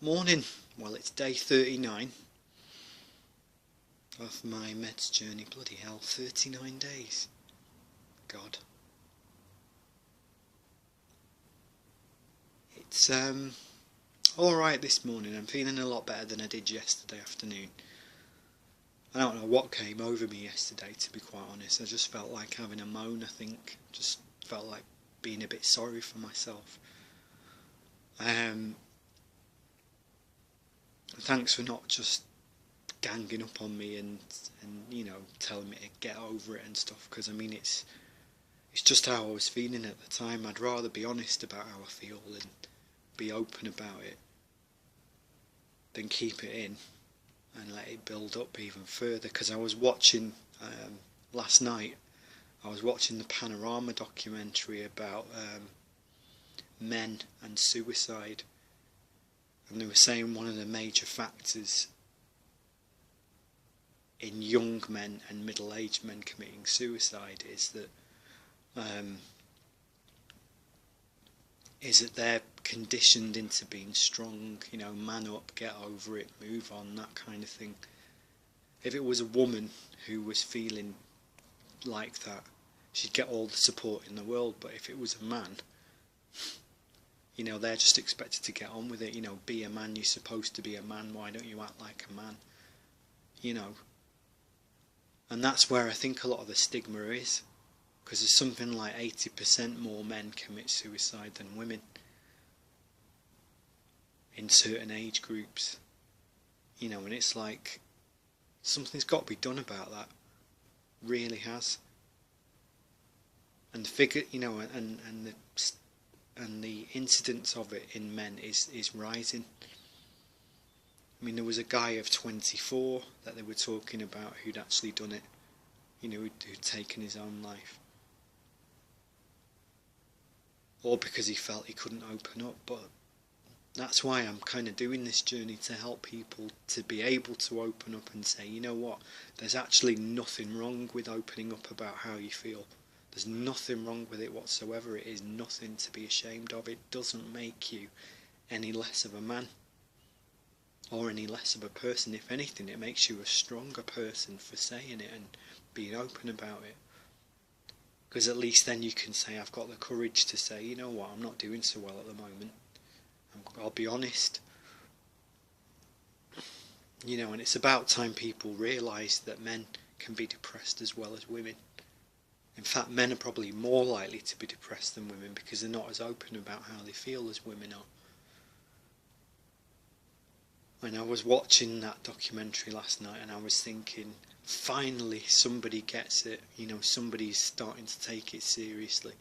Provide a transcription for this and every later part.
Morning. Well, it's day 39 of my meds journey. Bloody hell, 39 days. God. It's alright this morning. I'm feeling a lot better than I did yesterday afternoon. I don't know what came over me yesterday, to be quite honest. I just felt like having a moan, I think. Just felt like being a bit sorry for myself. Thanks for not just ganging up on me and telling me to get over it and stuff, because I mean it's just how I was feeling at the time. I'd rather be honest about how I feel and be open about it than keep it in and let it build up even further. Because I was watching last night, I was watching the Panorama documentary about men and suicide, and they were saying one of the major factors in young men and middle-aged men committing suicide is that they're conditioned into being strong, man up, get over it, move on, that kind of thing. If it was a woman who was feeling like that, she'd get all the support in the world. But if it was a man, they're just expected to get on with it. Be a man, you're supposed to be a man, why don't you act like a man? And that's where I think a lot of the stigma is, because there's something like 80% more men commit suicide than women in certain age groups. And it's like something's got to be done about that. Really has. And the figure, and the incidence of it in men is rising. I mean, there was a guy of 24 that they were talking about who'd actually done it, who'd taken his own life. Or because he felt he couldn't open up. But that's why I'm kind of doing this journey, to help people to be able to open up and say, you know what, there's actually nothing wrong with opening up about how you feel. There's nothing wrong with it whatsoever. It is nothing to be ashamed of. It doesn't make you any less of a man or any less of a person. If anything, it makes you a stronger person for saying it and being open about it. Because at least then you can say, I've got the courage to say, you know what, I'm not doing so well at the moment. I'll be honest. And it's about time people realise that men can be depressed as well as women. In fact, men are probably more likely to be depressed than women, because they're not as open about how they feel as women are. When I was watching that documentary last night, and I was thinking, finally somebody gets it, somebody's starting to take it seriously.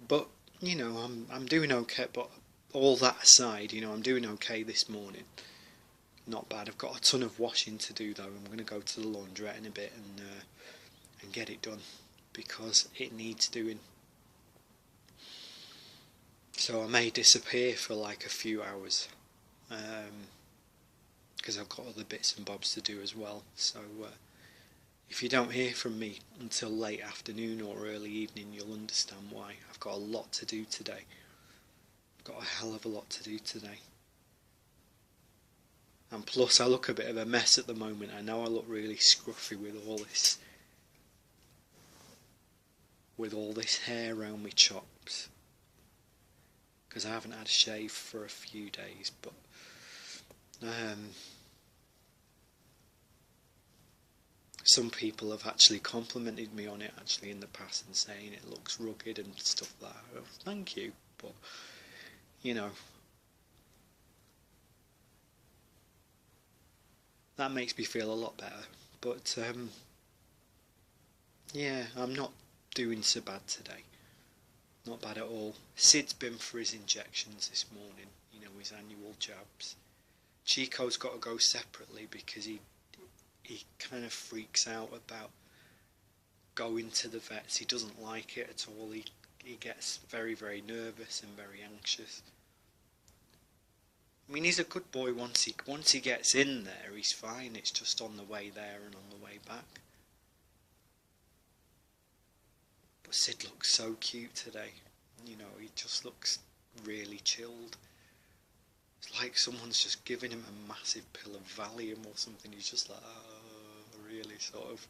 But I'm doing okay. But all that aside, I'm doing okay this morning. Not bad. I've got a ton of washing to do though. I'm going to go to the laundrette in a bit and get it done, because it needs doing. So I may disappear for like a few hours, because I've got other bits and bobs to do as well. So if you don't hear from me until late afternoon or early evening, you'll understand why. I've got a lot to do today. I've got a hell of a lot to do today. And plus I look a bit of a mess at the moment. I know I look really scruffy with all this hair around my chops, because I haven't had a shave for a few days. But some people have actually complimented me on it actually in the past, and saying it looks rugged and stuff like that. Thank you. But that makes me feel a lot better. But yeah, I'm not doing so bad today. Not bad at all. Sid's been for his injections this morning, his annual jabs. Chico's got to go separately because he kind of freaks out about going to the vets. He doesn't like it at all. He gets very, very nervous and very anxious. I mean, he's a good boy once he gets in there, he's fine. It's just on the way there and on the way back. But Sid looks so cute today. You know, he just looks really chilled. It's like someone's just giving him a massive pill of Valium or something. He's just like, really sort of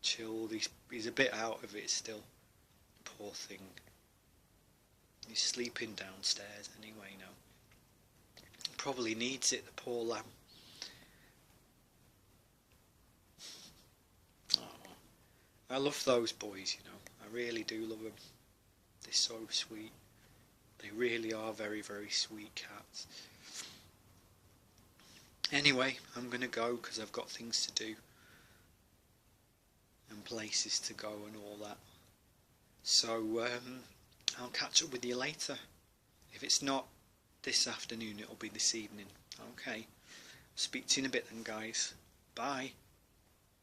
chilled. He's a bit out of it still. Poor thing. He's sleeping downstairs anyway now. Probably needs it, the poor lamb. Oh, I love those boys, you know. I really do love them. They're so sweet. They really are very, very sweet cats. Anyway, I'm going to go because I've got things to do. And places to go and all that. So, I'll catch up with you later. If it's not this afternoon, it'll be this evening. Okay. Speak to you in a bit then, guys. Bye.